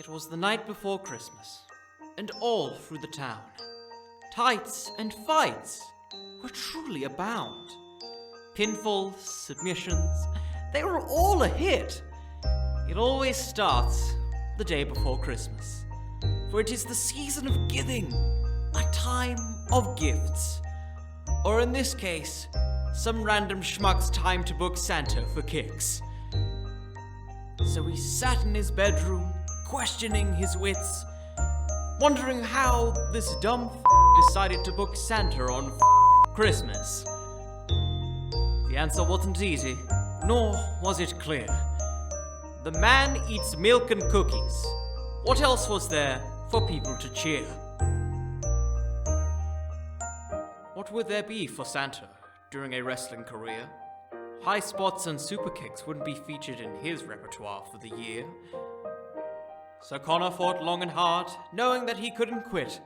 It was the night before Christmas, and all through the town, tights and fights were truly abound. Pinfalls, submissions, they were all a hit. It always starts the day before Christmas, for it is the season of giving, a time of gifts. Or in this case, some random schmuck's time to book Santa for kicks. So he sat in his bedroom, questioning his wits, wondering how this dumb decided to book Santa on Christmas. The answer wasn't easy, nor was it clear. The man eats milk and cookies. What else was there for people to cheer? What would there be for Santa during a wrestling career? High spots and super kicks wouldn't be featured in his repertoire for the year. So Connor fought long and hard, knowing that he couldn't quit,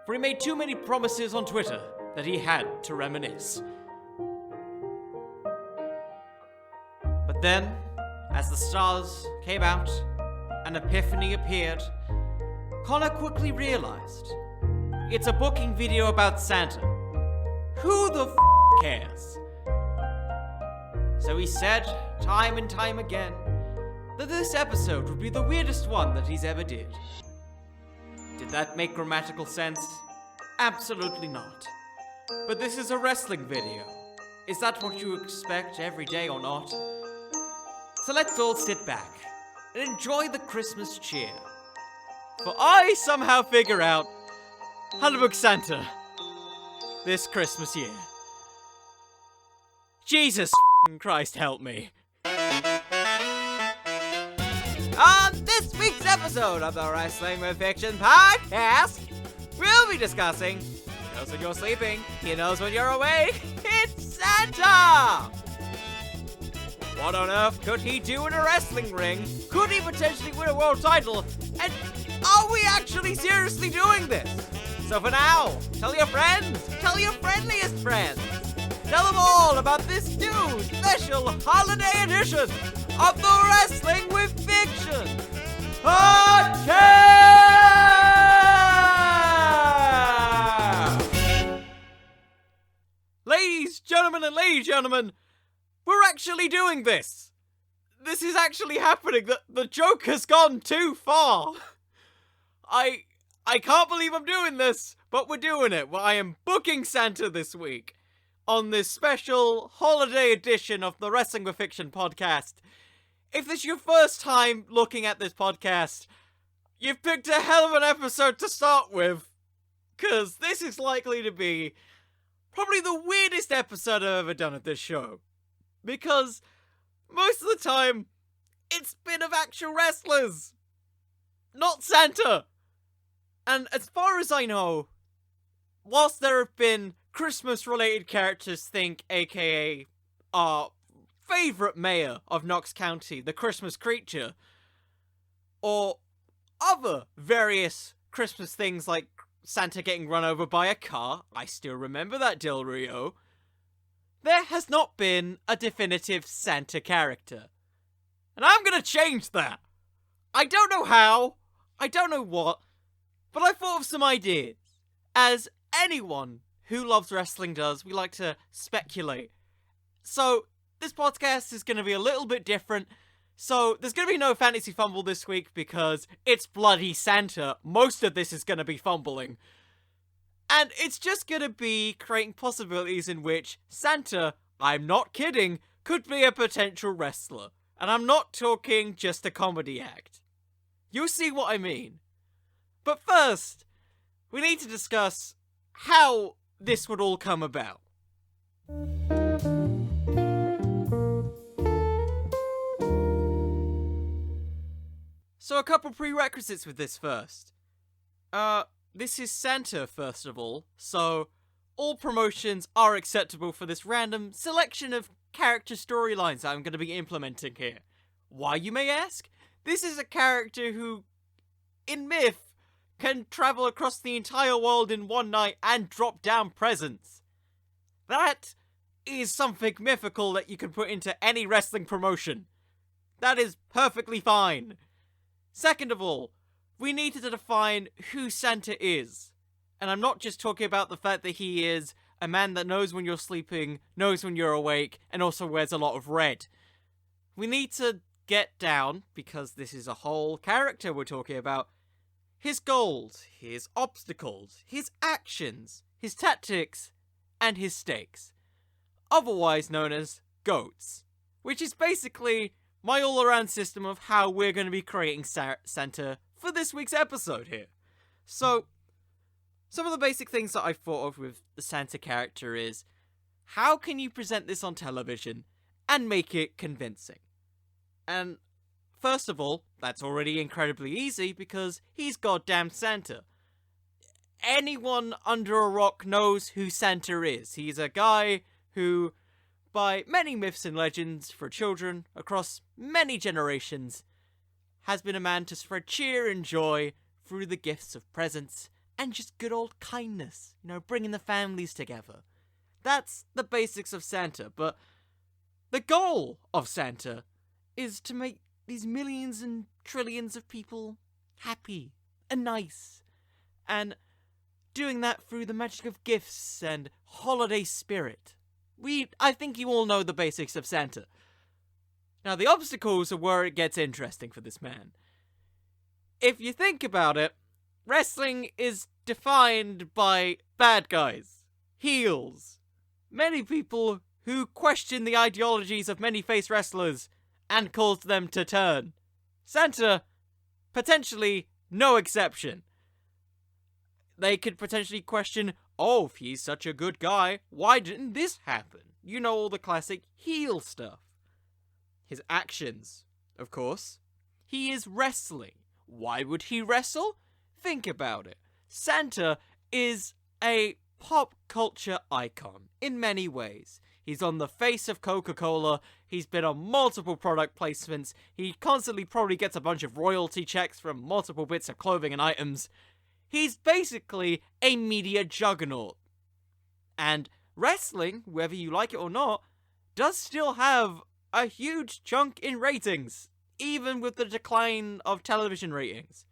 for he made too many promises on Twitter that he had to reminisce. But then, as the stars came out, an epiphany appeared, Connor quickly realized, it's a booking video about Santa. Who the cares? So he said, time and time again, that this episode would be the weirdest one that he's ever did. Did that make grammatical sense? Absolutely not. But this is a wrestling video. Is that what you expect every day or not? So let's all sit back and enjoy the Christmas cheer. For I somehow figure out how to book Santa this Christmas year. Jesus Christ help me. On this week's episode of the Wrestling with Fiction podcast, we'll be discussing, he knows when you're sleeping, he knows when you're awake, it's Santa! What on earth could he do in a wrestling ring? Could he potentially win a world title? And are we actually seriously doing this? So for now, tell your friends, tell your friendliest friends. Tell them all about this new special holiday edition of the Wrestling with Fiction podcast! Ladies, gentlemen, and ladies, gentlemen, we're actually doing this. This is actually happening. The joke has gone too far. I can't believe I'm doing this, but we're doing it. I am booking Santa this week on this special holiday edition of the Wrestling with Fiction podcast. If this is your first time looking at this podcast, you've picked a hell of an episode to start with, because this is likely to be probably the weirdest episode I've ever done at this show. Because most of the time, it's been of actual wrestlers, not Santa. And as far as I know, whilst there have been Christmas-related characters, think aka our favourite mayor of Knox County, the Christmas Creature, or other various Christmas things like Santa getting run over by a car, I still remember that, Del Rio, there has not been a definitive Santa character. And I'm gonna change that. I don't know how, I don't know what, but I thought of some ideas. As anyone who loves wrestling does, we like to speculate. So, this podcast is going to be a little bit different. So, there's going to be no fantasy fumble this week because it's bloody Santa. Most of this is going to be fumbling. And it's just going to be creating possibilities in which Santa, I'm not kidding, could be a potential wrestler. And I'm not talking just a comedy act. You'll see what I mean. But first, we need to discuss how this would all come about. So a couple prerequisites with this first. This is Santa, first of all, so all promotions are acceptable for this random selection of character storylines that I'm going to be implementing here. Why, you may ask? This is a character who, in myth, can travel across the entire world in one night and drop down presents. That is something mythical that you can put into any wrestling promotion. That is perfectly fine. Second of all, we needed to define who Santa is. And I'm not just talking about the fact that he is a man that knows when you're sleeping, knows when you're awake, and also wears a lot of red. We need to get down, because this is a whole character we're talking about, his goals, his obstacles, his actions, his tactics, and his stakes. Otherwise known as GOATs. Which is basically my all-around system of how we're going to be creating Santa for this week's episode here. So, some of the basic things that I've thought of with the Santa character is, how can you present this on television and make it convincing? And first of all, that's already incredibly easy because he's goddamn Santa. Anyone under a rock knows who Santa is. He's a guy who, by many myths and legends for children across many generations, has been a man to spread cheer and joy through the gifts of presents and just good old kindness, bringing the families together. That's the basics of Santa, but the goal of Santa is to make these millions and trillions of people happy and nice, and doing that through the magic of gifts and holiday spirit. I think you all know the basics of Santa. Now, the obstacles are where it gets interesting for this man. If you think about it, wrestling is defined by bad guys, heels, many people who question the ideologies of many face wrestlers and cause them to turn. Santa, potentially no exception. They could potentially question, oh, if he's such a good guy, why didn't this happen? All the classic heel stuff. His actions, of course. He is wrestling. Why would he wrestle? Think about it. Santa is a pop culture icon in many ways. He's on the face of Coca-Cola. He's been on multiple product placements. He constantly probably gets a bunch of royalty checks from multiple bits of clothing and items. He's basically a media juggernaut. And wrestling, whether you like it or not, does still have a huge chunk in ratings, even with the decline of television ratings.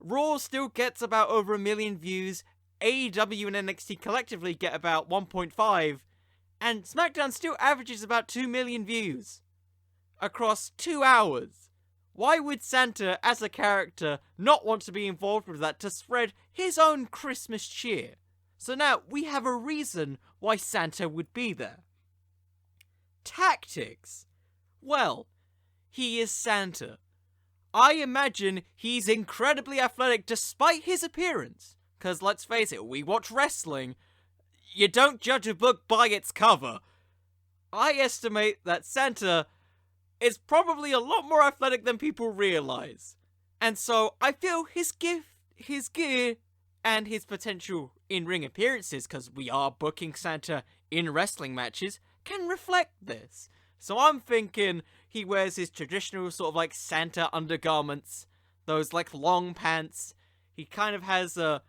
Raw still gets about over 1 million views, AEW and NXT collectively get about 1.5, and SmackDown still averages about 2 million views across 2 hours. Why would Santa, as a character, not want to be involved with that to spread his own Christmas cheer? So now, we have a reason why Santa would be there. Tactics. Well, he is Santa. I imagine he's incredibly athletic despite his appearance. Because let's face it, we watch wrestling. You don't judge a book by its cover. I estimate that Santa is probably a lot more athletic than people realize. And so I feel his gear, and his potential in-ring appearances, because we are booking Santa in wrestling matches, can reflect this. So I'm thinking he wears his traditional sort of like Santa undergarments, those like long pants. He kind of has I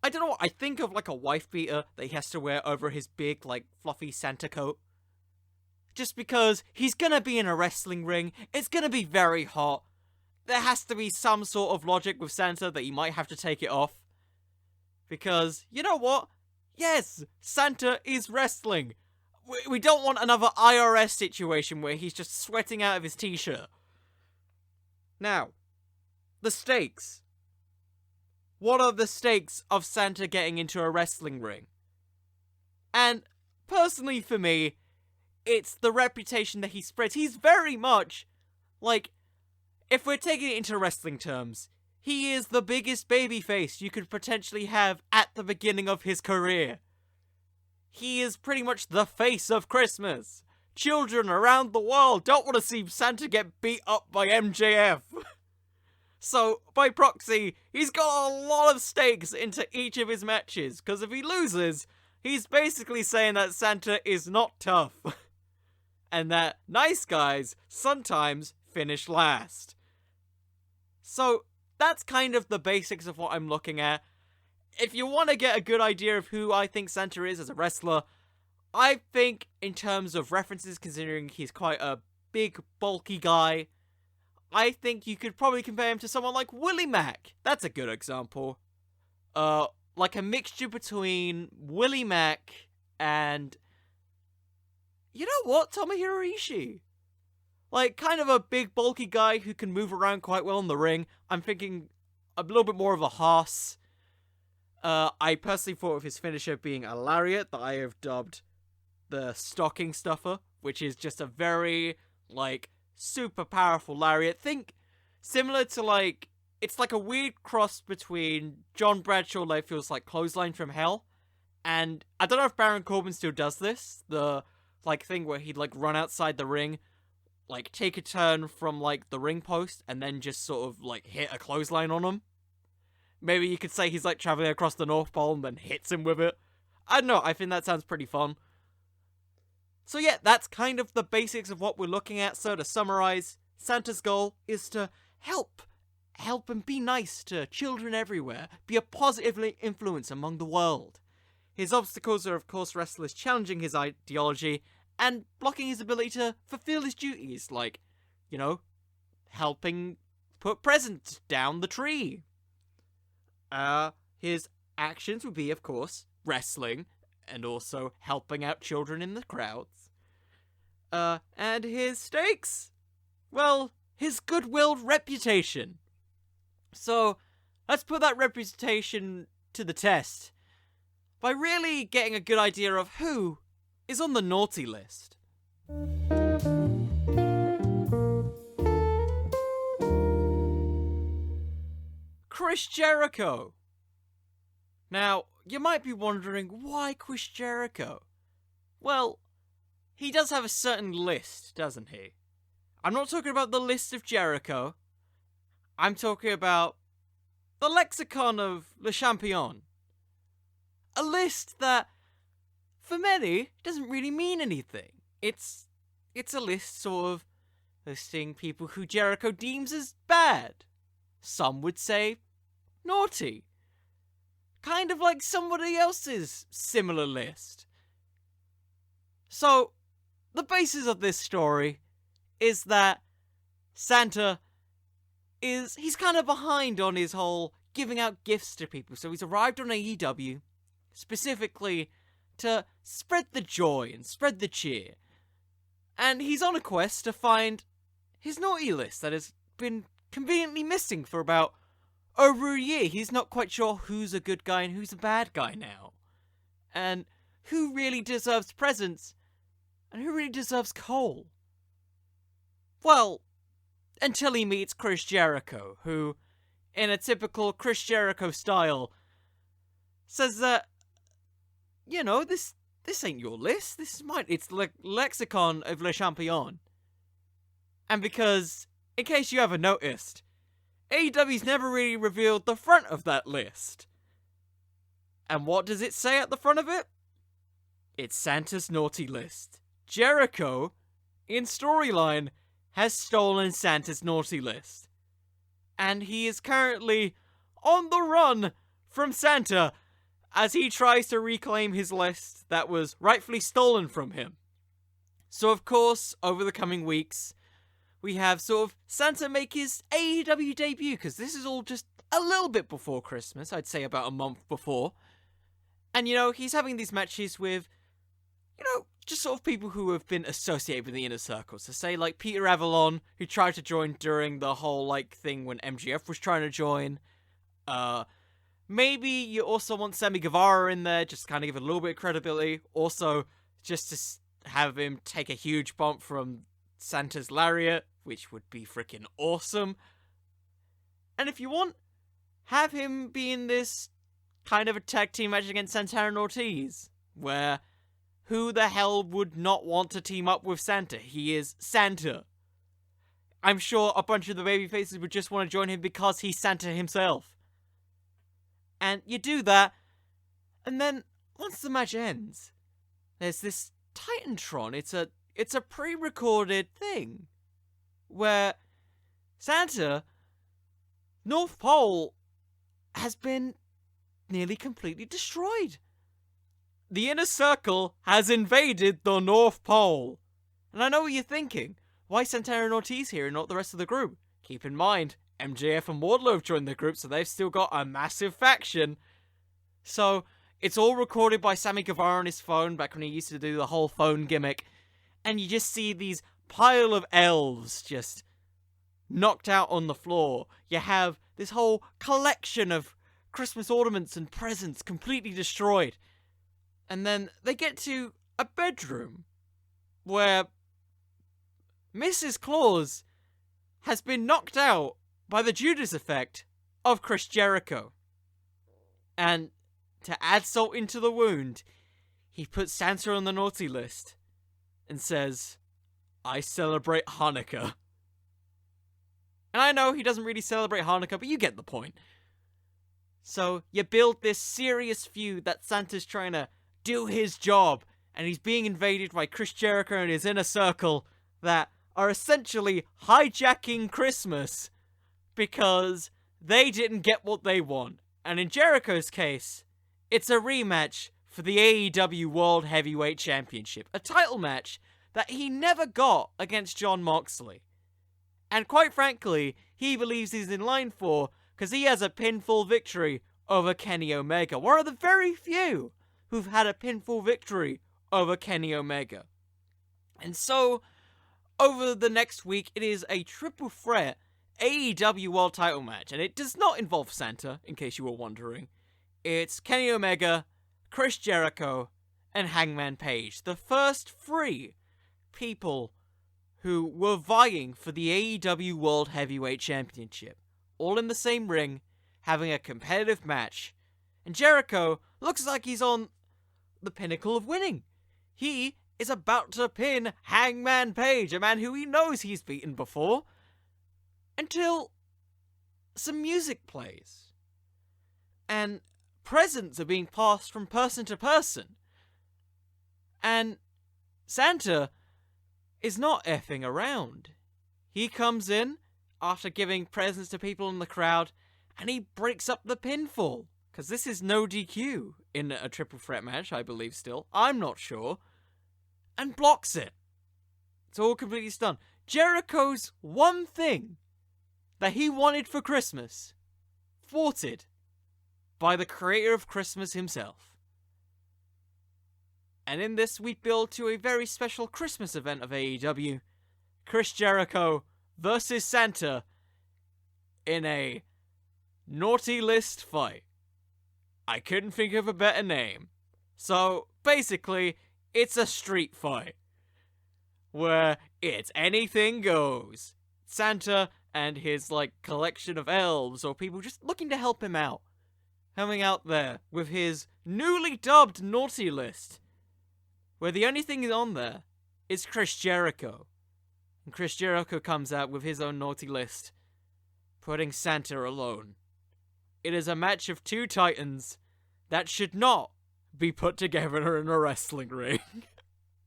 don't know, I think of like a wife beater that he has to wear over his big like fluffy Santa coat. Just because he's gonna be in a wrestling ring, it's gonna be very hot. There has to be some sort of logic with Santa that he might have to take it off. Because, you know what? Yes, Santa is wrestling. We don't want another IRS situation where he's just sweating out of his t-shirt. Now, the stakes. What are the stakes of Santa getting into a wrestling ring? And, personally for me, it's the reputation that he spreads. He's very much, like, if we're taking it into wrestling terms, he is the biggest babyface you could potentially have at the beginning of his career. He is pretty much the face of Christmas. Children around the world don't want to see Santa get beat up by MJF. So, by proxy, he's got a lot of stakes into each of his matches, because if he loses, he's basically saying that Santa is not tough. And that nice guys sometimes finish last. So, that's kind of the basics of what I'm looking at. If you want to get a good idea of who I think Santa is as a wrestler, I think in terms of references, considering he's quite a big, bulky guy, I think you could probably compare him to someone like Willie Mack. That's a good example. Like a mixture between Willie Mack and... You know what? Tomohiro Ishii. Like, kind of a big, bulky guy who can move around quite well in the ring. I'm thinking a little bit more of a Haas. I personally thought of his finisher being a lariat that I have dubbed the stocking stuffer, which is just a very, like, super powerful lariat. Think similar to, like, it's like a weird cross between John Bradshaw Layfield's, like, clothesline from hell, and I don't know if Baron Corbin still does this, the, like, thing where he'd, like, run outside the ring, like, take a turn from, like, the ring post, and then just sort of, like, hit a clothesline on him. Maybe you could say he's, like, traveling across the North Pole and then hits him with it. I don't know, I think that sounds pretty fun. So yeah, that's kind of the basics of what we're looking at. So to summarize, Santa's goal is to help and be nice to children everywhere, be a positive influence among the world. His obstacles are, of course, wrestlers challenging his ideology and blocking his ability to fulfill his duties, like, you know, helping put presents down the tree. His actions would be, of course, wrestling, and also helping out children in the crowds. And his stakes? Well, his goodwill reputation. So, let's put that reputation to the test by really getting a good idea of who is on the naughty list. Chris Jericho. Now, you might be wondering, why Chris Jericho? Well, he does have a certain list, doesn't he? I'm not talking about the list of Jericho. I'm talking about the lexicon of Le Champion. A list that, for many, doesn't really mean anything. It's a list sort of listing people who Jericho deems as bad. Some would say naughty. Kind of like somebody else's similar list. So, the basis of this story is that Santa he's kind of behind on his whole giving out gifts to people. So he's arrived on AEW specifically to spread the joy and spread the cheer. And he's on a quest to find his naughty list that has been conveniently missing for about over a year. He's not quite sure who's a good guy and who's a bad guy now. And who really deserves presents and who really deserves coal. Well, until he meets Chris Jericho, who, in a typical Chris Jericho style, says that, you know, this ain't your list, this is mine, it's lexicon of Le Champion. And because, in case you haven't noticed, AEW's never really revealed the front of that list. And what does it say at the front of it? It's Santa's naughty list. Jericho, in storyline, has stolen Santa's naughty list. And he is currently on the run from Santa as he tries to reclaim his list that was rightfully stolen from him. So of course, over the coming weeks, we have sort of Santa make his AEW debut, because this is all just a little bit before Christmas, I'd say about a month before. And, you know, he's having these matches with, you know, just sort of people who have been associated with the inner circle. So say, like, Peter Avalon, who tried to join during the whole, like, thing when MJF was trying to join. Maybe you also want Sammy Guevara in there, just to kind of give it a little bit of credibility. Also, just to have him take a huge bump from Santa's lariat, which would be freaking awesome. And if you want, have him be in this kind of a tag team match against Santana and Ortiz, where who the hell would not want to team up with Santa? He is Santa. I'm sure a bunch of the babyfaces would just want to join him because he's Santa himself. And you do that, and then once the match ends, there's this Titantron. It's a pre-recorded thing where Santa, North Pole, has been nearly completely destroyed. The inner circle has invaded the North Pole. And I know what you're thinking. Why is Santana and Ortiz here and not the rest of the group? keep in mind, MJF and Wardlow have joined the group, so they've still got a massive faction. So, it's all recorded by Sammy Guevara on his phone, back when he used to do the whole phone gimmick. And you just see these pile of elves just knocked out on the floor. You have this whole collection of Christmas ornaments and presents completely destroyed. And then they get to a bedroom where Mrs. Claus has been knocked out by the Judas effect of Chris Jericho. And to add salt into the wound, he puts Santa on the naughty list and says, "I celebrate Hanukkah." And I know he doesn't really celebrate Hanukkah, but you get the point. So you build this serious feud that Santa's trying to do his job, and he's being invaded by Chris Jericho and his inner circle that are essentially hijacking Christmas because they didn't get what they want. And in Jericho's case, it's a rematch for the AEW World Heavyweight Championship, a title match that he never got against Jon Moxley. And quite frankly, he believes he's in line for because he has a pinfall victory over Kenny Omega. One of the very few who've had a pinfall victory over Kenny Omega. And so, over the next week, it is a triple threat AEW World title match. And it does not involve Santa, in case you were wondering. It's Kenny Omega, Chris Jericho, and Hangman Page. The first 3 people who were vying for the AEW World Heavyweight Championship. All in the same ring, having a competitive match. And Jericho looks like he's on the pinnacle of winning. He is about to pin Hangman Page, a man who he knows he's beaten before, until some music plays. And presents are being passed from person to person. And Santa is not effing around. He comes in after giving presents to people in the crowd, and he breaks up the pinfall. Because this is no DQ in a triple threat match, I believe still. I'm not sure. And blocks it. It's all completely stunned. Jericho's one thing that he wanted for Christmas, thwarted by the creator of Christmas himself. And in this, we build to a very special Christmas event of AEW. Chris Jericho versus Santa in a naughty list fight. I couldn't think of a better name. So, basically, it's a street fight. Where it's anything goes. Santa and his, collection of elves or people just looking to help him out. Coming out there with his newly dubbed naughty list. Where the only thing on there is Chris Jericho. And Chris Jericho comes out with his own naughty list, putting Santa alone. It is a match of 2 titans that should not be put together in a wrestling ring.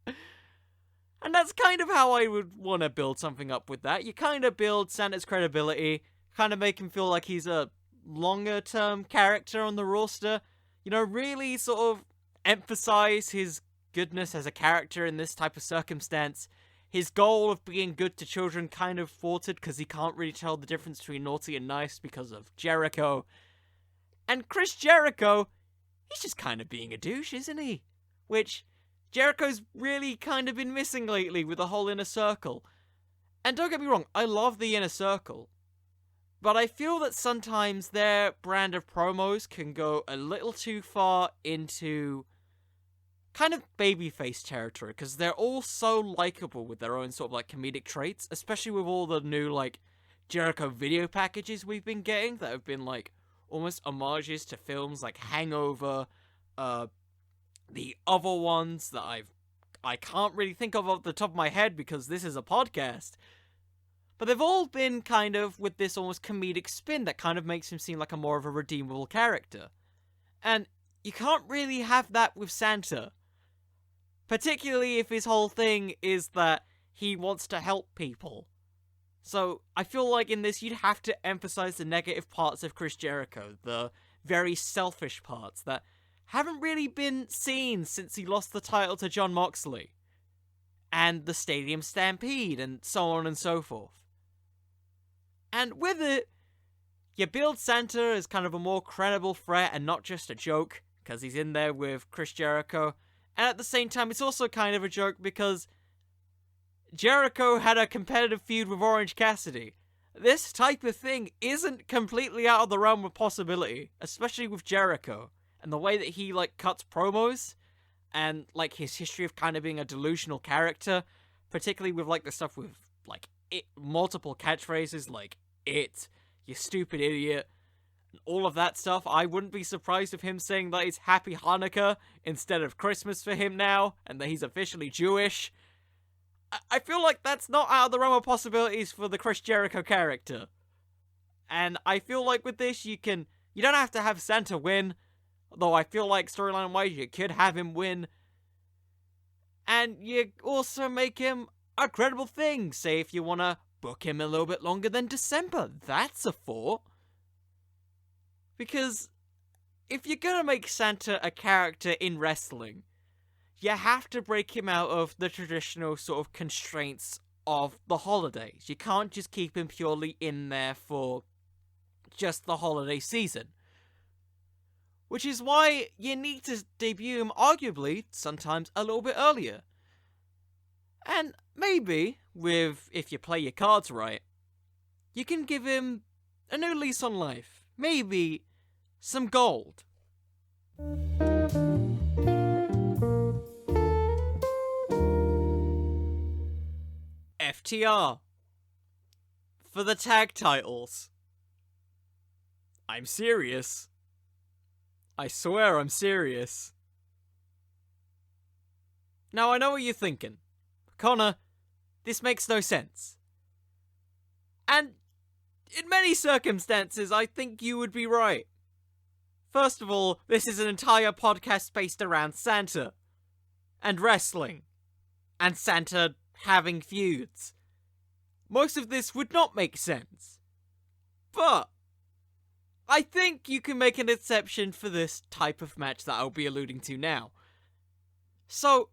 And that's kind of how I would want to build something up with that. You kind of build Santa's credibility, kind of make him feel like he's a longer-term character on the roster. Really sort of emphasize his goodness as a character in this type of circumstance. His goal of being good to children kind of thwarted because he can't really tell the difference between naughty and nice because of Jericho. And Chris Jericho, he's just kind of being a douche, isn't he? Which Jericho's really kind of been missing lately with the whole Inner Circle. And don't get me wrong, I love the Inner Circle. But I feel that sometimes their brand of promos can go a little too far into kind of babyface territory, because they're all so likable with their own sort of comedic traits, especially with all the new Jericho video packages we've been getting that have been almost homages to films like Hangover, the other ones that I can't really think of off the top of my head because this is a podcast, but they've all been kind of with this almost comedic spin that kind of makes him seem like a more of a redeemable character. And you can't really have that with Santa. Particularly if his whole thing is that he wants to help people. So, I feel like in this you'd have to emphasize the negative parts of Chris Jericho, the very selfish parts that haven't really been seen since he lost the title to Jon Moxley. And the Stadium Stampede, and so on and so forth. And with it, you build Santa as kind of a more credible threat and not just a joke, because he's in there with Chris Jericho. And at the same time, it's also kind of a joke because Jericho had a competitive feud with Orange Cassidy. This type of thing isn't completely out of the realm of possibility, especially with Jericho. And the way that he, cuts promos, and, his history of kind of being a delusional character, particularly with, the stuff with, multiple catchphrases like, "It," "You stupid idiot," and all of that stuff. I wouldn't be surprised if him saying that it's Happy Hanukkah instead of Christmas for him now, and that he's officially Jewish. I feel like that's not out of the realm of possibilities for the Chris Jericho character. And I feel like with this, you don't have to have Santa win, though I feel like storyline-wise, you could have him win. And you also make him a credible thing. Say if you want to book him a little bit longer than December. That's a thought. Because if you're gonna make Santa a character in wrestling, you have to break him out of the traditional sort of constraints of the holidays. You can't just keep him purely in there for just the holiday season. Which is why you need to debut him arguably sometimes a little bit earlier. And maybe, if you play your cards right, you can give him a new lease on life. Maybe some gold. FTR. For the tag titles. I'm serious. I swear I'm serious. Now I know what you're thinking. Connor, this makes no sense. And in many circumstances, I think you would be right. First of all, this is an entire podcast based around Santa. And wrestling. And Santa having feuds. Most of this would not make sense. But I think you can make an exception for this type of match that I'll be alluding to now. So,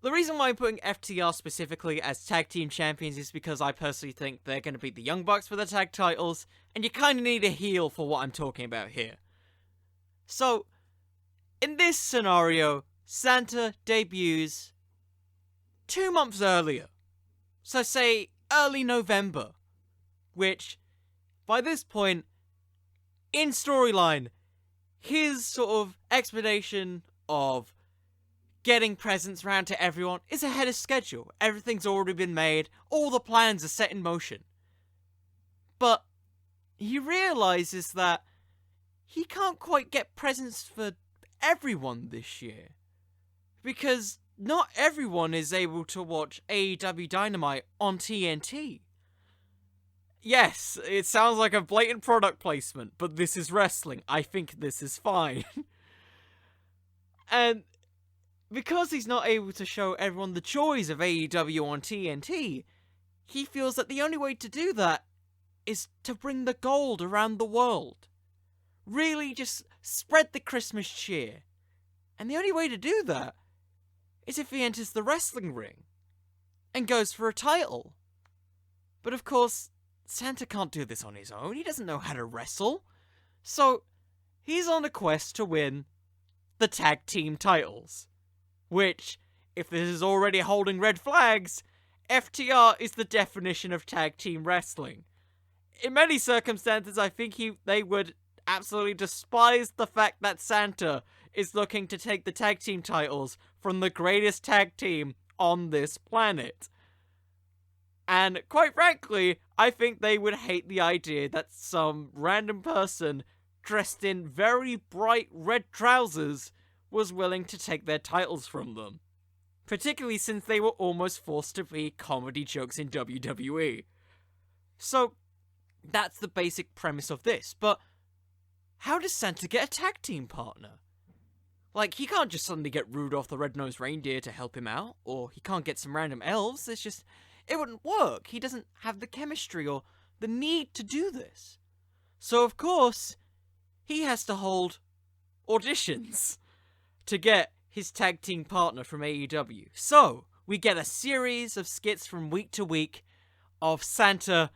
the reason why I'm putting FTR specifically as tag team champions is because I personally think they're going to beat the Young Bucks for the tag titles, and you kind of need a heel for what I'm talking about here. So, in this scenario, Santa debuts 2 months earlier. So say early November, which, by this point, in storyline, his sort of explanation of getting presents around to everyone is ahead of schedule. Everything's already been made, all the plans are set in motion. But he realizes that he can't quite get presents for everyone this year. Because not everyone is able to watch AEW Dynamite on TNT. Yes, it sounds like a blatant product placement, but this is wrestling. I think this is fine. And because he's not able to show everyone the joys of AEW on TNT, he feels that the only way to do that is to bring the gold around the world. Really just spread the Christmas cheer. And the only way to do that is if he enters the wrestling ring and goes for a title. But of course, Santa can't do this on his own. He doesn't know how to wrestle. So, he's on a quest to win the tag team titles. Which, if this is already holding red flags, FTR is the definition of tag team wrestling. In many circumstances, I think they would absolutely despise the fact that Santa is looking to take the tag team titles from the greatest tag team on this planet. And quite frankly, I think they would hate the idea that some random person dressed in very bright red trousers was willing to take their titles from them. Particularly since they were almost forced to be comedy jokes in WWE. So, that's the basic premise of this, but how does Santa get a tag team partner? Like, he can't just suddenly get Rudolph the Red-Nosed Reindeer to help him out, or he can't get some random elves. It wouldn't work. He doesn't have the chemistry or the need to do this. So, of course, he has to hold auditions to get his tag team partner from AEW. So, we get a series of skits from week to week of Santa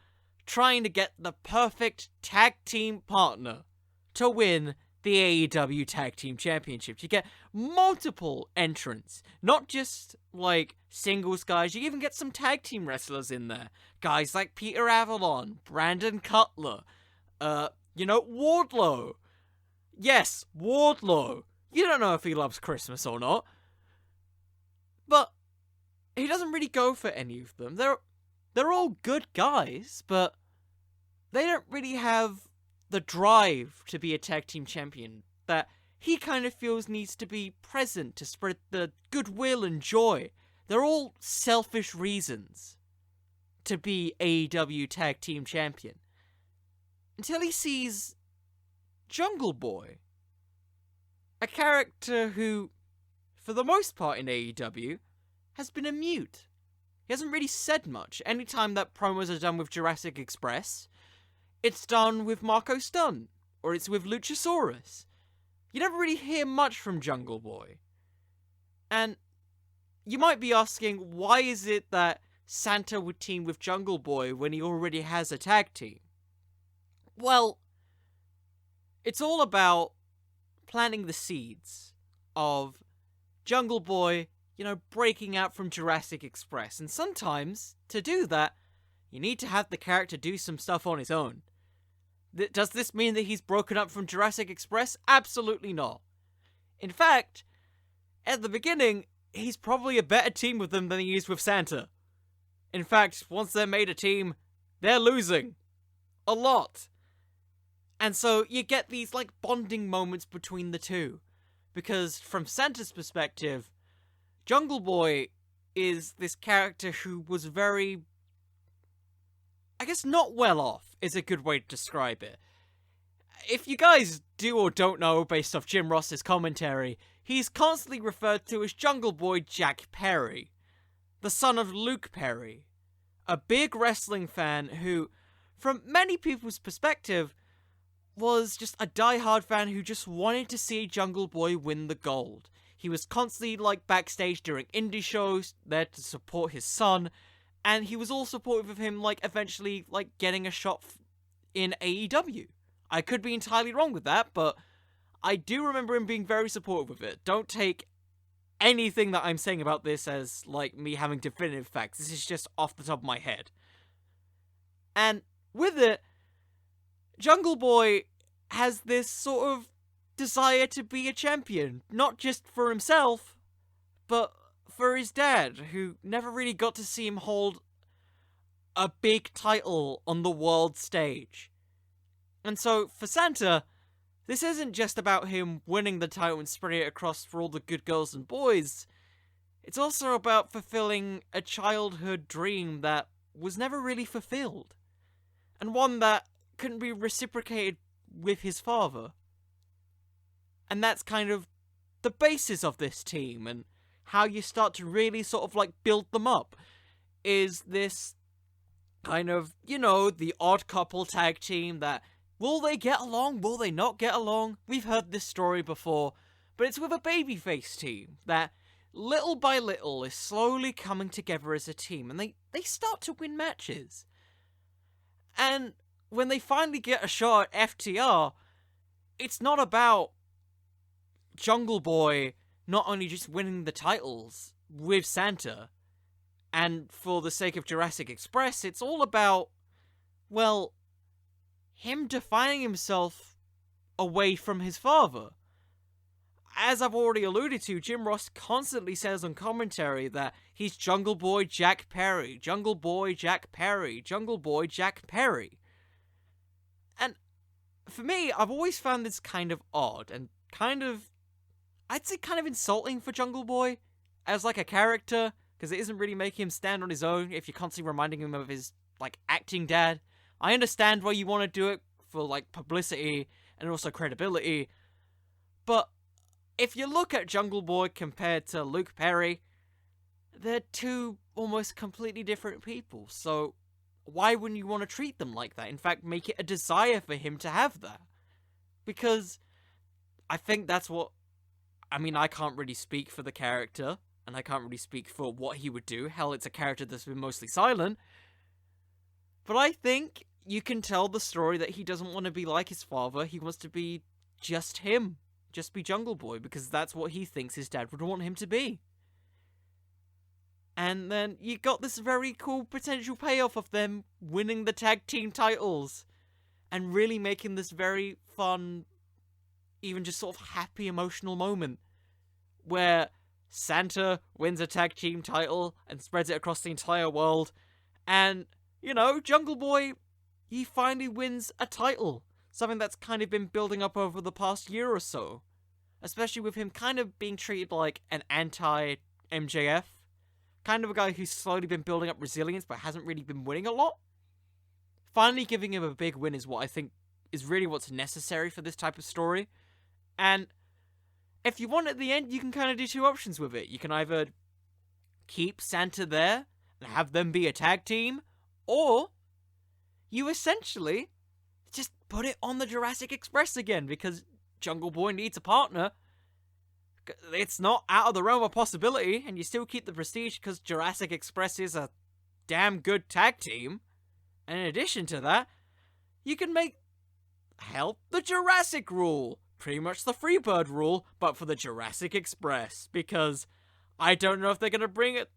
trying to get the perfect tag team partner to win the AEW Tag Team Championship. You get multiple entrants, not just like singles guys. You even get some tag team wrestlers in there. Guys like Peter Avalon, Brandon Cutler, Wardlow. Yes, Wardlow. You don't know if he loves Christmas or not. But he doesn't really go for any of them. They're all good guys, but they don't really have the drive to be a tag team champion that he kind of feels needs to be present to spread the goodwill and joy. They're all selfish reasons to be AEW tag team champion. Until he sees Jungle Boy, a character who, for the most part in AEW, has been a mute. He hasn't really said much. Anytime that promos are done with Jurassic Express, it's done with Marco Stunt, or it's with Luchasaurus. You never really hear much from Jungle Boy. And you might be asking, why is it that Santa would team with Jungle Boy when he already has a tag team? Well, it's all about planting the seeds of Jungle Boy, breaking out from Jurassic Express. And sometimes, to do that, you need to have the character do some stuff on his own. Does this mean that he's broken up from Jurassic Express? Absolutely not. In fact, at the beginning, he's probably a better team with them than he is with Santa. In fact, once they're made a team, they're losing. A lot. And so you get these, bonding moments between the two. Because from Santa's perspective, Jungle Boy is this character who was very, not well off is a good way to describe it. If you guys do or don't know, based off Jim Ross's commentary, he's constantly referred to as Jungle Boy Jack Perry, the son of Luke Perry, a big wrestling fan who, from many people's perspective, was just a diehard fan who just wanted to see Jungle Boy win the gold. He was constantly, backstage during indie shows, there to support his son, and he was all supportive of him, eventually, getting a shot in AEW. I could be entirely wrong with that, but I do remember him being very supportive of it. Don't take anything that I'm saying about this as, me having definitive facts. This is just off the top of my head. And with it, Jungle Boy has this sort of desire to be a champion. Not just for himself, but for his dad, who never really got to see him hold a big title on the world stage. And so, for Santa, this isn't just about him winning the title and spreading it across for all the good girls and boys. It's also about fulfilling a childhood dream that was never really fulfilled. And one that couldn't be reciprocated with his father. And that's kind of the basis of this team, and how you start to really sort of build them up, is this kind of, the odd couple tag team that, will they get along, will they not get along? We've heard this story before, but it's with a babyface team that, little by little, is slowly coming together as a team, and they start to win matches. And when they finally get a shot at FTR, it's not about Jungle Boy not only just winning the titles with Santa, and for the sake of Jurassic Express, it's all about, him defining himself away from his father. As I've already alluded to, Jim Ross constantly says on commentary that he's Jungle Boy Jack Perry, Jungle Boy Jack Perry, Jungle Boy Jack Perry. And for me, I've always found this kind of odd and I'd say kind of insulting for Jungle Boy as a character, because it isn't really making him stand on his own if you're constantly reminding him of his acting dad. I understand why you want to do it for publicity and also credibility, but if you look at Jungle Boy compared to Luke Perry, they're two almost completely different people, so why wouldn't you want to treat them like that? In fact, make it a desire for him to have that. Because I think that's what, I can't really speak for the character, and I can't really speak for what he would do. Hell, it's a character that's been mostly silent. But I think you can tell the story that he doesn't want to be like his father. He wants to be just him. Just be Jungle Boy, because that's what he thinks his dad would want him to be. And then you got this very cool potential payoff of them winning the tag team titles. And really making this very fun, even just sort of happy, emotional moment. Where Santa wins a tag team title and spreads it across the entire world. And, Jungle Boy, he finally wins a title. Something that's kind of been building up over the past year or so. Especially with him kind of being treated like an anti-MJF. Kind of a guy who's slowly been building up resilience but hasn't really been winning a lot. Finally giving him a big win is what I think is really what's necessary for this type of story. And if you want at the end, you can kind of do two options with it. You can either keep Santa there and have them be a tag team, or you essentially just put it on the Jurassic Express again, because Jungle Boy needs a partner. It's not out of the realm of possibility, and you still keep the prestige because Jurassic Express is a damn good tag team. And in addition to that, you can the Jurassic rule. Pretty much the Freebird rule, but for the Jurassic Express. Because I don't know if they're going to bring it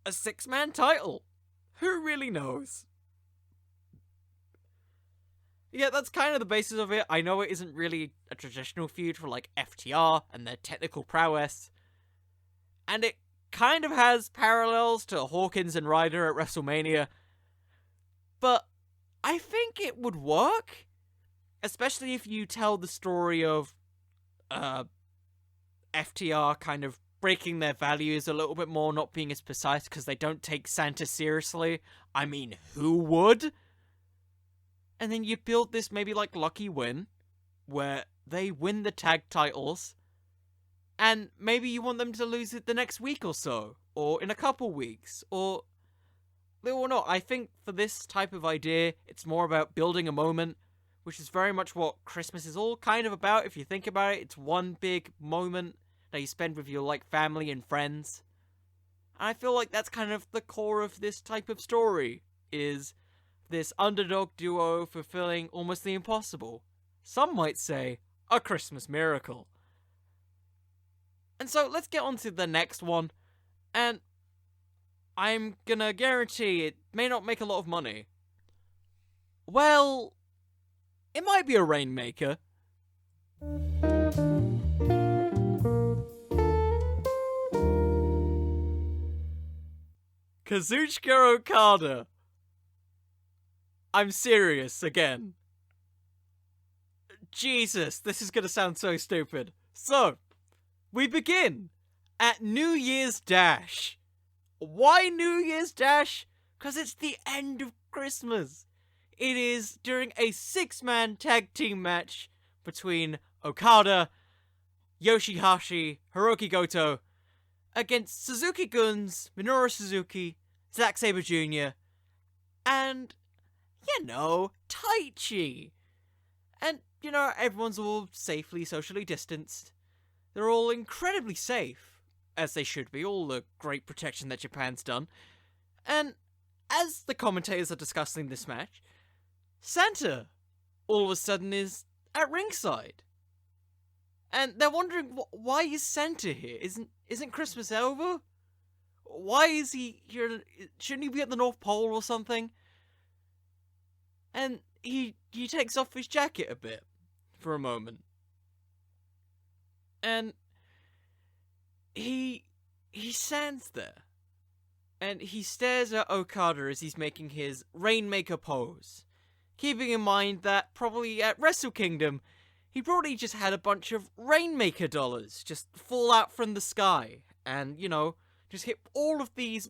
a 6-man title. Who really knows? Yeah, that's kind of the basis of it. I know it isn't really a traditional feud for like FTR and their technical prowess. And it kind of has parallels to Hawkins and Ryder at WrestleMania. But I think it would work. Especially if you tell the story of FTR kind of breaking their values a little bit more, not being as precise because they don't take Santa seriously. I mean, who would? And then you build this maybe like lucky win, where they win the tag titles, and maybe you want them to lose it the next week or so, or in a couple weeks, or not. I think for this type of idea, it's more about building a moment, which is very much what Christmas is all kind of about. If you think about it, it's one big moment that you spend with your family and friends. And I feel like that's kind of the core of this type of story, is this underdog duo fulfilling almost the impossible. Some might say, a Christmas miracle. And so let's get on to the next one. And I'm gonna guarantee it may not make a lot of money. Well, it might be a rainmaker. Kazuchika Okada. I'm serious again. Jesus, this is gonna sound so stupid. So, we begin at New Year's Dash. Why New Year's Dash? Because it's the end of Christmas. It is during a 6-man tag team match between Okada, Yoshihashi, Hiroki Goto, against Suzuki-Guns, Minoru Suzuki, Zack Sabre Jr., and, Taichi. And, everyone's all safely socially distanced. They're all incredibly safe, as they should be, all the great protection that Japan's done. And as the commentators are discussing this match, Santa, all of a sudden, is at ringside. And they're wondering, why is Santa here? Isn't Christmas over? Why is he here? Shouldn't he be at the North Pole or something? And he takes off his jacket a bit for a moment. And he stands there. And he stares at Okada as he's making his Rainmaker pose. Keeping in mind that probably at Wrestle Kingdom, he probably just had a bunch of Rainmaker dollars just fall out from the sky. And, just hit all of these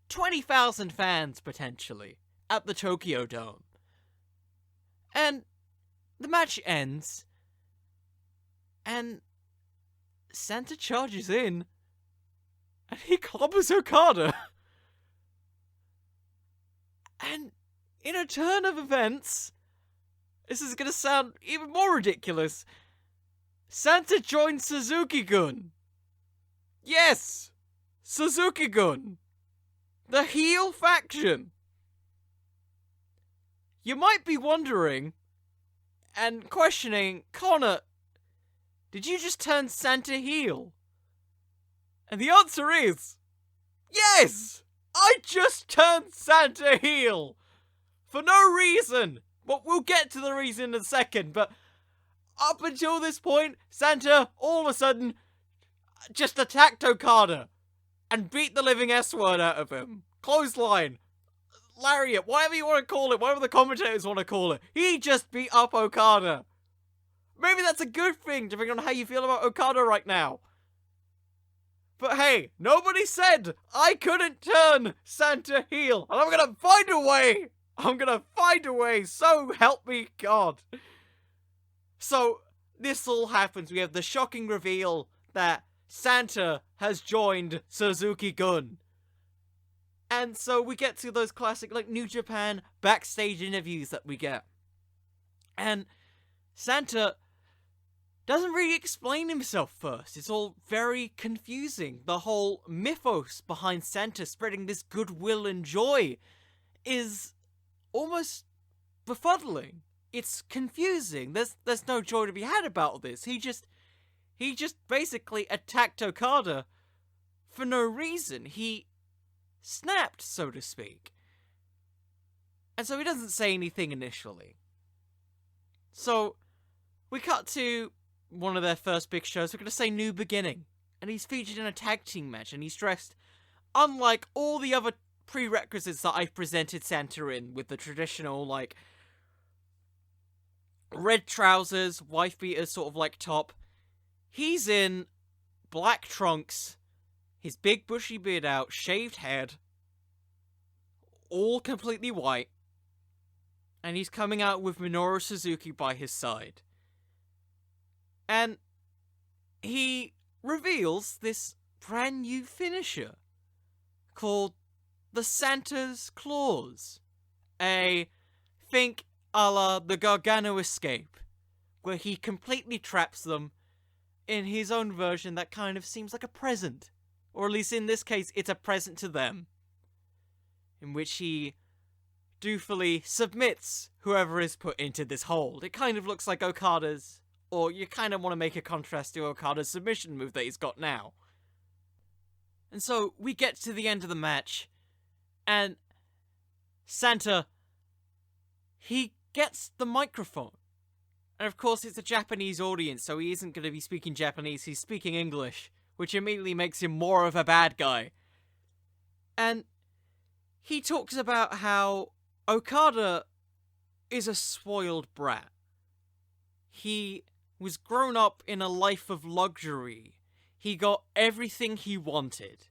20,000 fans, potentially, at the Tokyo Dome. And the match ends. And Santa charges in. And he clobbers Okada. And in a turn of events, this is going to sound even more ridiculous, Santa joins Suzuki-Gun. Yes! Suzuki-Gun. The heel faction. you might be wondering and questioning, Connor, did you just turn Santa heel? And the answer is, yes! I just turned Santa heel! For no reason! But we'll get to the reason in a second, but up until this point, Santa, all of a sudden, just attacked Okada and beat the living S-word out of him. Clothesline. Lariat, whatever you want to call it, whatever the commentators want to call it. He just beat up Okada. Maybe that's a good thing, depending on how you feel about Okada right now. But hey, nobody said I couldn't turn Santa heel, and I'm gonna find a way! I'm gonna find a way, so help me God. So, this all happens. We have the shocking reveal that Santa has joined Suzuki-gun. And so we get to those classic, like, New Japan backstage interviews that we get. And Santa doesn't really explain himself first. It's all very confusing. The whole mythos behind Santa spreading this goodwill and joy is almost befuddling. It's confusing. There's no joy to be had about this. He just basically attacked Okada for no reason. He snapped, so to speak. And so he doesn't say anything initially. So we cut to one of their first big shows. We're going to say New Beginning. And he's featured in a tag team match. And he's dressed unlike all the other prerequisites that I've presented Santa in, with the traditional, like, red trousers, wife beater sort of like top. He's in black trunks, his big bushy beard out, shaved head, all completely white. And he's coming out with Minoru Suzuki by his side. And he reveals this brand new finisher called the Santa's Claws. Think a la the Gargano Escape, where he completely traps them in his own version that kind of seems like a present. Or at least in this case, it's a present to them. In which he dutifully submits whoever is put into this hold. It kind of looks like Okada's, or you kind of want to make a contrast to Okada's submission move that he's got now. And so we get to the end of the match, and Santa, he gets the microphone. And of course it's a Japanese audience, so he isn't going to be speaking Japanese, he's speaking English, which immediately makes him more of a bad guy. And he talks about how Okada is a spoiled brat. He was grown up in a life of luxury. He got everything he wanted.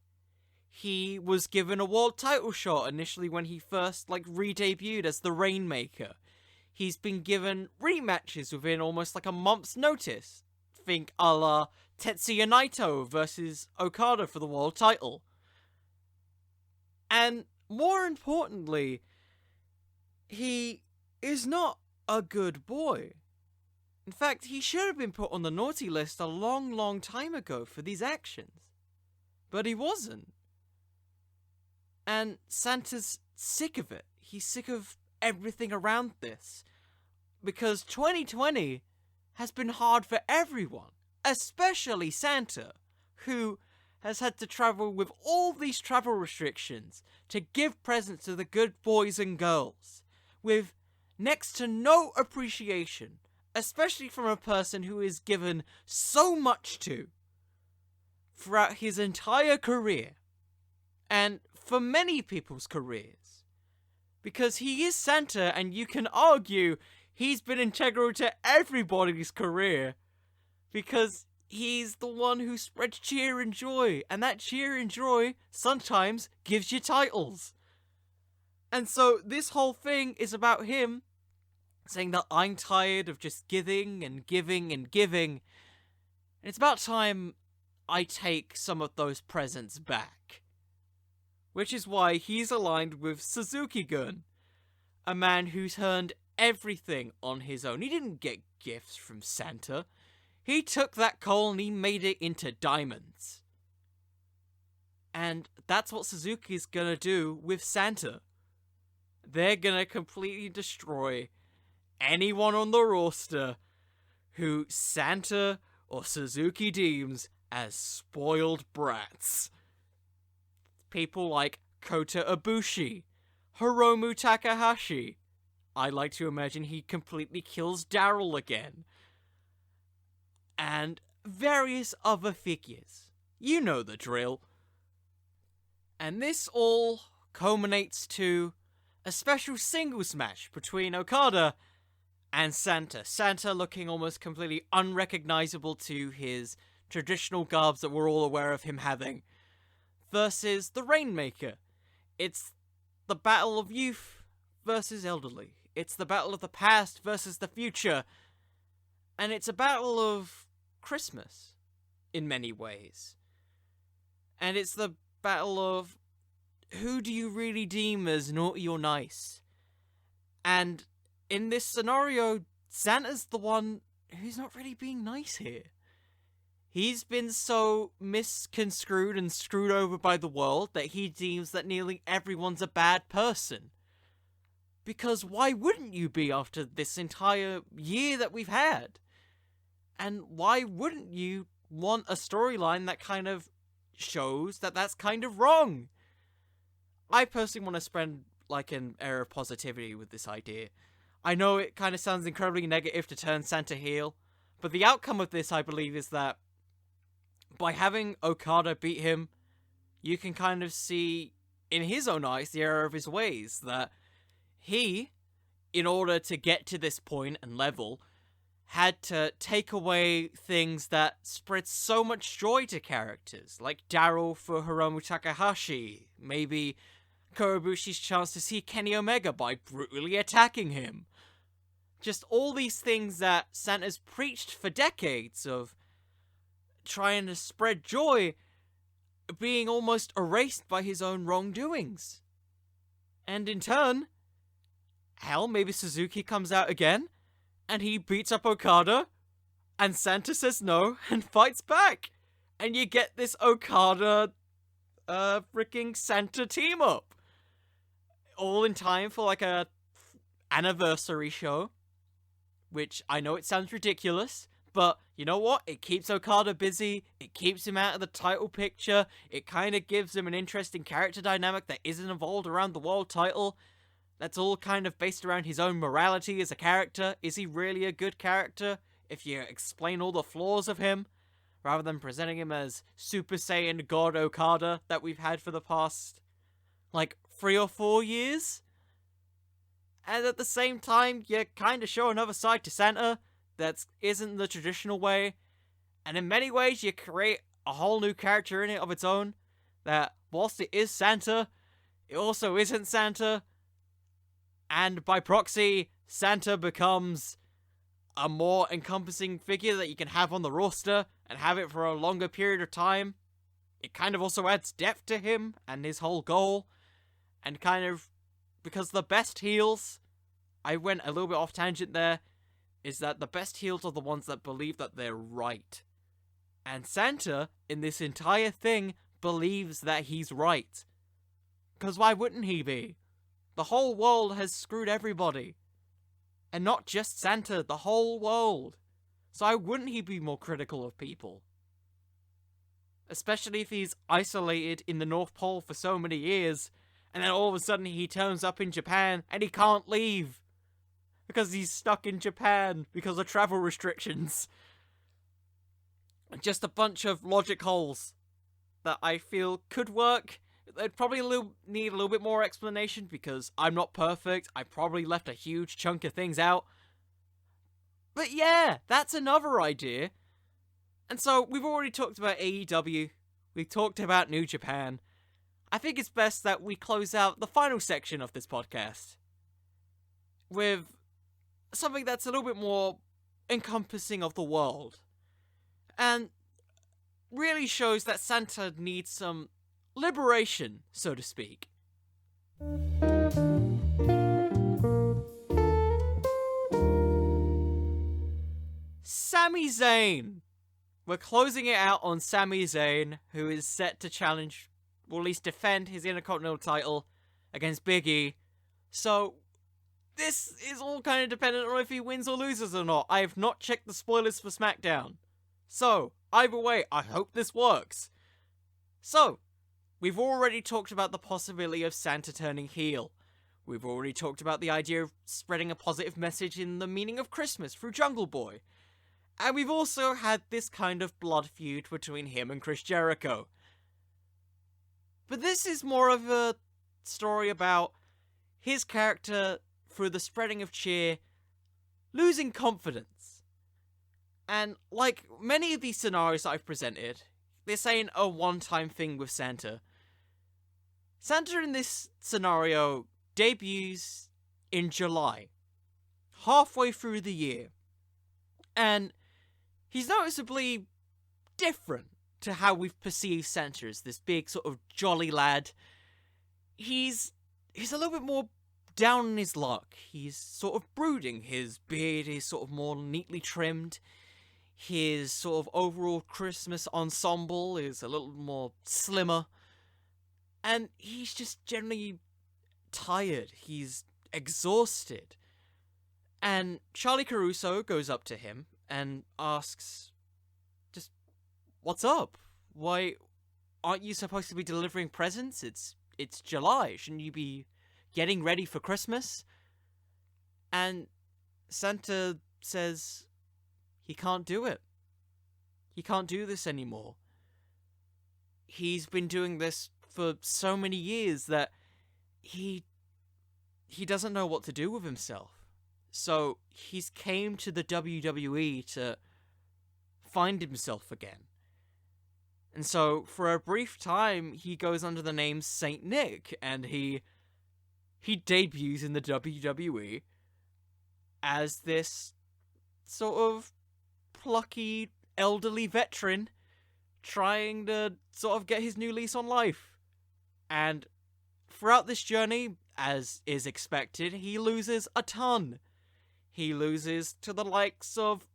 He was given a world title shot initially when he first, re-debuted as the Rainmaker. He's been given rematches within almost a month's notice. Think a la Tetsuya Naito versus Okada for the world title. And more importantly, he is not a good boy. In fact, he should have been put on the naughty list a long, long time ago for these actions. But he wasn't. And Santa's sick of it. He's sick of everything around this. Because 2020 has been hard for everyone. Especially Santa, who has had to travel with all these travel restrictions to give presents to the good boys and girls, with next to no appreciation, especially from a person who is given so much to throughout his entire career, and for many people's careers, because he is Santa, and you can argue he's been integral to everybody's career, because he's the one who spreads cheer and joy, and that cheer and joy sometimes gives you titles. And so this whole thing is about him saying that I'm tired of just giving and giving and giving. And it's about time I take some of those presents back. Which is why he's aligned with Suzuki-gun, a man who's earned everything on his own. He didn't get gifts from Santa. He took that coal and he made it into diamonds. And that's what Suzuki's gonna do with Santa. they're gonna completely destroy anyone on the roster who Santa or Suzuki deems as spoiled brats. People like Kota Ibushi, Hiromu Takahashi. I like to imagine he completely kills Daryl again. And various other figures. You know the drill. And this all culminates to a special singles match between Okada and Santa. Santa looking almost completely unrecognizable to his traditional garbs that we're all aware of him having, versus the Rainmaker. It's the battle of youth versus elderly. It's the battle of the past versus the future. And it's a battle of Christmas, in many ways. And it's the battle of who do you really deem as naughty or nice? And in this scenario, Santa's the one who's not really being nice here. He's been so misconstrued and screwed over by the world that he deems that nearly everyone's a bad person. Because why wouldn't you be after this entire year that we've had? And why wouldn't you want a storyline that kind of shows that that's kind of wrong? I personally want to spread like an air of positivity with this idea. I know it kind of sounds incredibly negative to turn Santa heel, but the outcome of this, I believe, is that by having Okada beat him, you can kind of see in his own eyes the error of his ways, that he, in order to get to this point and level, had to take away things that spread so much joy to characters, like Daryl for Hiromu Takahashi, maybe Korobushi's chance to see Kenny Omega by brutally attacking him. Just all these things that Santa's preached for decades of trying to spread joy being almost erased by his own wrongdoings. And in turn, hell, maybe Suzuki comes out again, and he beats up Okada, and Santa says no, and fights back. And you get this Okada, freaking Santa team up. All in time for like a anniversary show. Which, I know it sounds ridiculous, but you know what? It keeps Okada busy, it keeps him out of the title picture, it kind of gives him an interesting character dynamic that isn't involved around the world title. That's all kind of based around his own morality as a character. Is he really a good character? If you explain all the flaws of him, rather than presenting him as Super Saiyan God Okada that we've had for the past, like, 3 or 4 years? And at the same time, you kind of show another side to Santa that isn't the traditional way. And in many ways, you create a whole new character in it of its own. That, whilst it is Santa, it also isn't Santa. And by proxy, Santa becomes a more encompassing figure that you can have on the roster and have it for a longer period of time. It kind of also adds depth to him and his whole goal. And kind of, because the best heels, I went a little bit off tangent there, is that the best heels are the ones that believe that they're right. And Santa, in this entire thing, believes that he's right. Because why wouldn't he be? The whole world has screwed everybody. And not just Santa, the whole world. So why wouldn't he be more critical of people? Especially if he's isolated in the North Pole for so many years, and then all of a sudden he turns up in Japan and he can't leave. Because he's stuck in Japan because of travel restrictions. Just a bunch of logic holes that I feel could work. They'd probably need a little bit more explanation because I'm not perfect. I probably left a huge chunk of things out. But yeah, that's another idea. And so we've already talked about AEW. We've talked about New Japan. I think it's best that we close out the final section of this podcast with something that's a little bit more encompassing of the world. And really shows that Santa needs some liberation, so to speak. Sami Zayn. We're closing it out on Sami Zayn, who is set to challenge, or at least defend, his Intercontinental title against Big E So, this is all kind of dependent on if he wins or loses or not. I have not checked the spoilers for SmackDown. So, either way, I hope this works. So, we've already talked about the possibility of Santa turning heel. We've already talked about the idea of spreading a positive message in the meaning of Christmas through Jungle Boy. And we've also had this kind of blood feud between him and Chris Jericho. But this is more of a story about his character, through the spreading of cheer, losing confidence. And like many of these scenarios that I've presented, this ain't a one-time thing with Santa. Santa in this scenario debuts in July, halfway through the year. And he's noticeably different to how we've perceived Santa as this big sort of jolly lad. He's a little bit more down on his luck. He's sort of brooding. His beard is sort of more neatly trimmed. His sort of overall Christmas ensemble is a little more slimmer. And he's just generally tired. He's exhausted. And Charlie Caruso goes up to him and asks, just, what's up? Why aren't you supposed to be delivering presents? It's July. Shouldn't you be getting ready for Christmas? And Santa says he can't do it. He can't do this anymore. He's been doing this for so many years that he doesn't know what to do with himself. So he's came to the WWE to find himself again. And so for a brief time, he goes under the name Saint Nick, and he debuts in the WWE as this sort of plucky, elderly veteran trying to sort of get his new lease on life. And throughout this journey, as is expected, he loses a ton. He loses to the likes of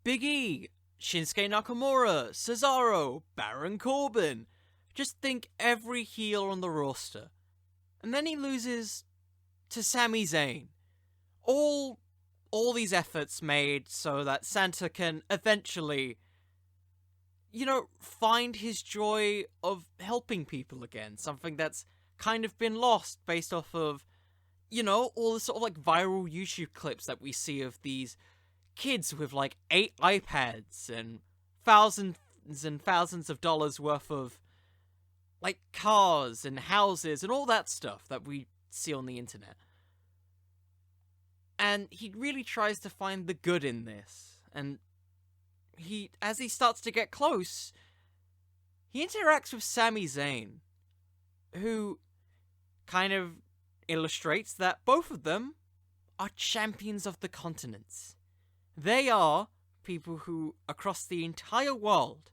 Big E, Shinsuke Nakamura, Cesaro, Baron Corbin. Just think every heel on the roster. And then he loses to Sami Zayn. All these efforts made so that Santa can eventually, find his joy of helping people again. Something that's kind of been lost based off of, all the sort of like viral YouTube clips that we see of these kids with like 8 iPads and thousands and thousands of dollars worth of like cars and houses and all that stuff that we see on the internet. And he really tries to find the good in this. And as he starts to get close, he interacts with Sami Zayn, who kind of illustrates that both of them are champions of the continents. They are people who, across the entire world,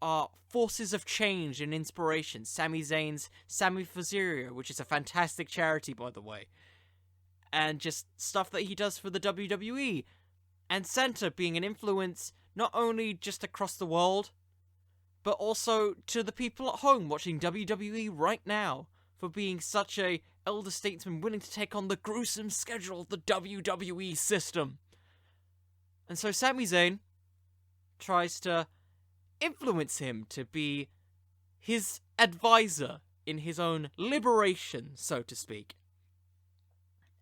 are forces of change and inspiration. Sami Zayn's Sami Fazieria, which is a fantastic charity, by the way. And just stuff that he does for the WWE. And Santa being an influence not only just across the world, but also to the people at home watching WWE right now, for being such a elder statesman willing to take on the gruesome schedule of the WWE system. And so Sami Zayn tries to influence him to be his advisor in his own liberation, so to speak.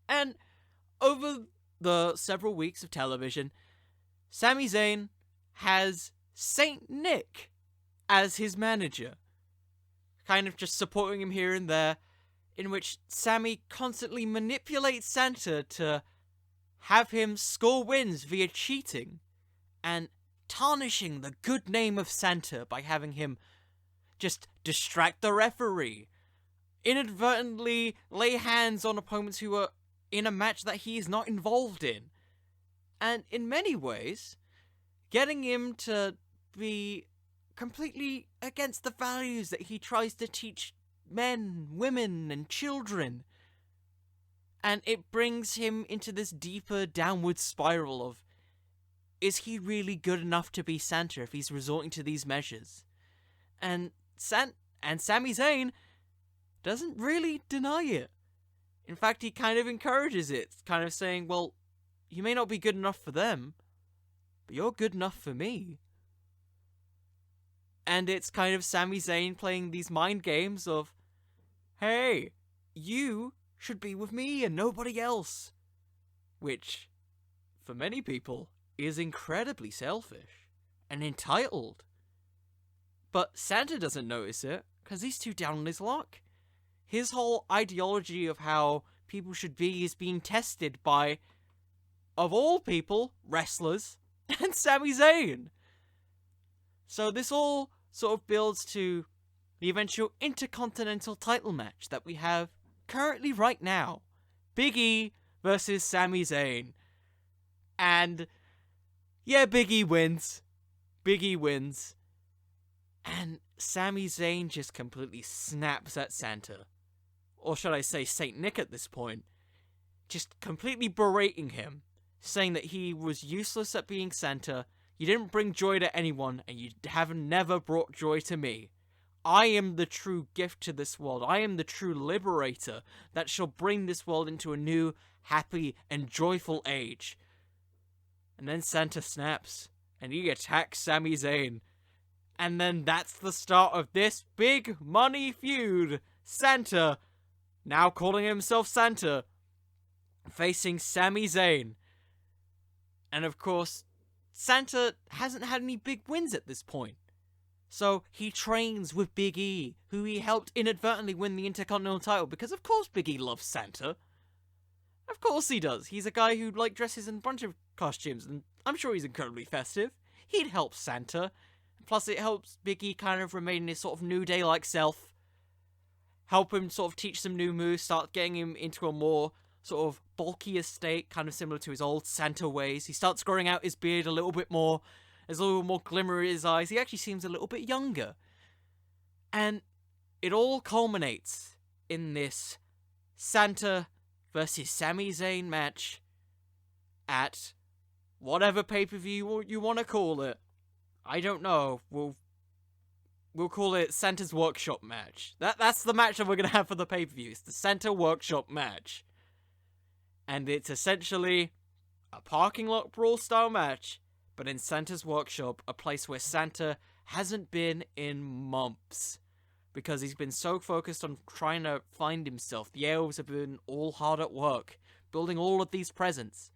And over the several weeks of television, Sami Zayn has Saint Nick as his manager, kind of just supporting him here and there, in which Sami constantly manipulates Santa to have him score wins via cheating, and tarnishing the good name of Santa by having him just distract the referee, inadvertently lay hands on opponents who are in a match that he is not involved in, and in many ways, getting him to be completely against the values that he tries to teach men, women, and children. And it brings him into this deeper downward spiral of, is he really good enough to be Santa if he's resorting to these measures? And Sami Zayn doesn't really deny it. In fact, he kind of encourages it, kind of saying, well, you may not be good enough for them, but you're good enough for me. And it's kind of Sami Zayn playing these mind games of, hey, you should be with me and nobody else. Which, for many people, is incredibly selfish and entitled. But Santa doesn't notice it, because he's too down on his luck. His whole ideology of how people should be is being tested by, of all people, wrestlers and Sami Zayn. So this all sort of builds to the eventual Intercontinental title match that we have currently right now. Big E versus Sami Zayn. And yeah, Big E wins. Big E wins. And Sami Zayn just completely snaps at Santa. Or should I say Saint Nick at this point. Just completely berating him. Saying that he was useless at being Santa. You didn't bring joy to anyone, and you have never brought joy to me. I am the true gift to this world. I am the true liberator that shall bring this world into a new, happy, and joyful age. And then Santa snaps, and he attacks Sami Zayn. And then that's the start of this big money feud. Santa, now calling himself Santa, facing Sami Zayn. And of course, Santa hasn't had any big wins at this point. So he trains with Big E, who he helped inadvertently win the Intercontinental title, because of course Big E loves Santa. Of course he does. He's a guy who dresses in a bunch of costumes, and I'm sure he's incredibly festive. He'd help Santa. Plus it helps Big E kind of remain in his sort of New Day-like self. Help him sort of teach some new moves, start getting him into a more sort of bulkier state, kind of similar to his old Santa ways. He starts growing out his beard a little bit more. There's a little more glimmer in his eyes. He actually seems a little bit younger. And it all culminates in this Santa versus Sami Zayn match at whatever pay-per-view you want to call it. I don't know. We'll call it Santa's Workshop match. That's the match that we're going to have for the pay-per-view. It's the Santa Workshop match. And it's essentially a parking lot brawl style match, but in Santa's workshop, a place where Santa hasn't been in months. Because he's been so focused on trying to find himself. The elves have been all hard at work, building all of these presents.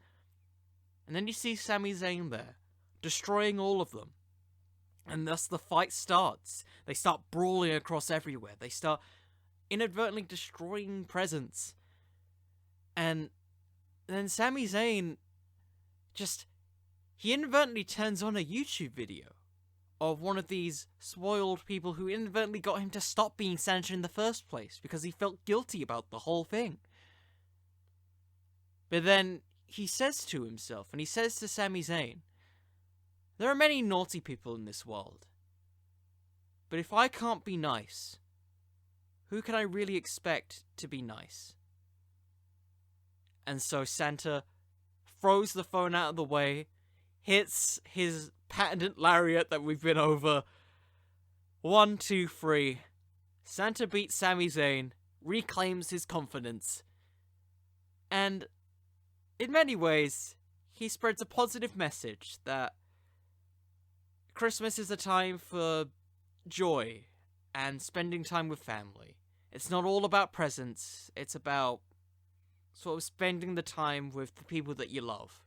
And then you see Sami Zayn there, destroying all of them. And thus the fight starts. They start brawling across everywhere. They start inadvertently destroying presents. And then Sami Zayn he inadvertently turns on a YouTube video of one of these spoiled people who inadvertently got him to stop being Santa in the first place because he felt guilty about the whole thing. But then he says to himself, and he says to Sami Zayn, there are many naughty people in this world. But if I can't be nice, who can I really expect to be nice? And so Santa throws the phone out of the way, hits his patented lariat that we've been over. 1, 2, 3. Santa beats Sami Zayn, reclaims his confidence. And in many ways, he spreads a positive message that Christmas is a time for joy and spending time with family. It's not all about presents, it's about sort of spending the time with the people that you love.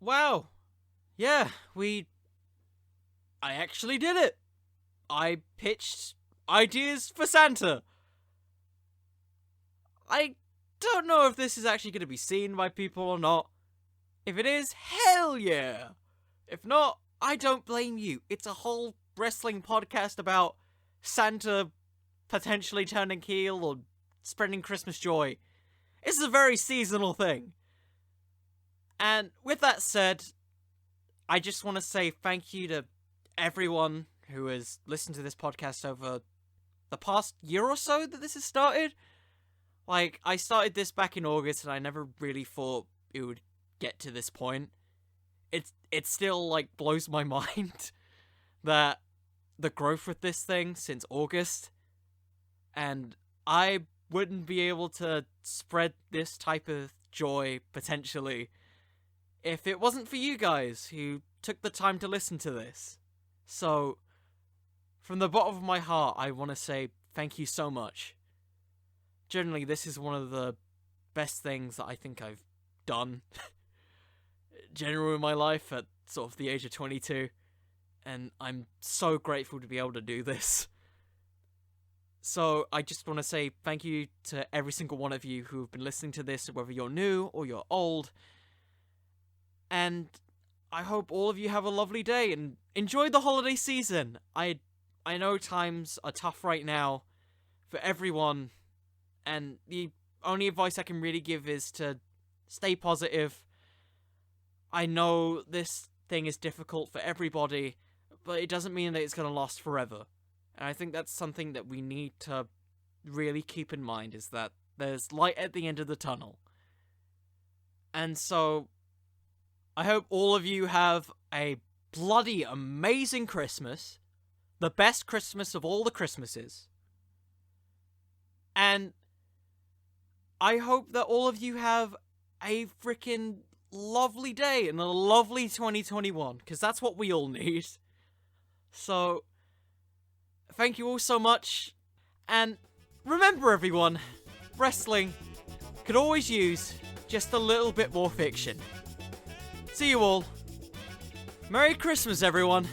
Wow. Yeah, I actually did it. I pitched ideas for Santa. I don't know if this is actually going to be seen by people or not. If it is, hell yeah. If not, I don't blame you. It's a whole wrestling podcast about Santa potentially turning heel or spreading Christmas joy. It's a very seasonal thing. And with that said, I just want to say thank you to everyone who has listened to this podcast over the past year or so that this has started. Like, I started this back in August and I never really thought it would get to this point. it still, like, blows my mind that the growth with this thing since August, and I wouldn't be able to spread this type of joy, potentially, if it wasn't for you guys who took the time to listen to this. So, from the bottom of my heart, I want to say thank you so much. Generally, this is one of the best things that I think I've done generally in my life at sort of the age of 22, and I'm so grateful to be able to do this. So I just want to say thank you to every single one of you who have been listening to this, whether you're new or you're old, and I hope all of you have a lovely day and enjoy the holiday season. I know times are tough right now for everyone, and the only advice I can really give is to stay positive. I know this thing is difficult for everybody, but it doesn't mean that it's going to last forever. And I think that's something that we need to really keep in mind, is that there's light at the end of the tunnel. And so, I hope all of you have a bloody amazing Christmas. The best Christmas of all the Christmases. And I hope that all of you have a freaking lovely day and a lovely 2021, because that's what we all need. So, thank you all so much, and remember everyone, wrestling could always use just a little bit more fiction. See you all. Merry Christmas, everyone.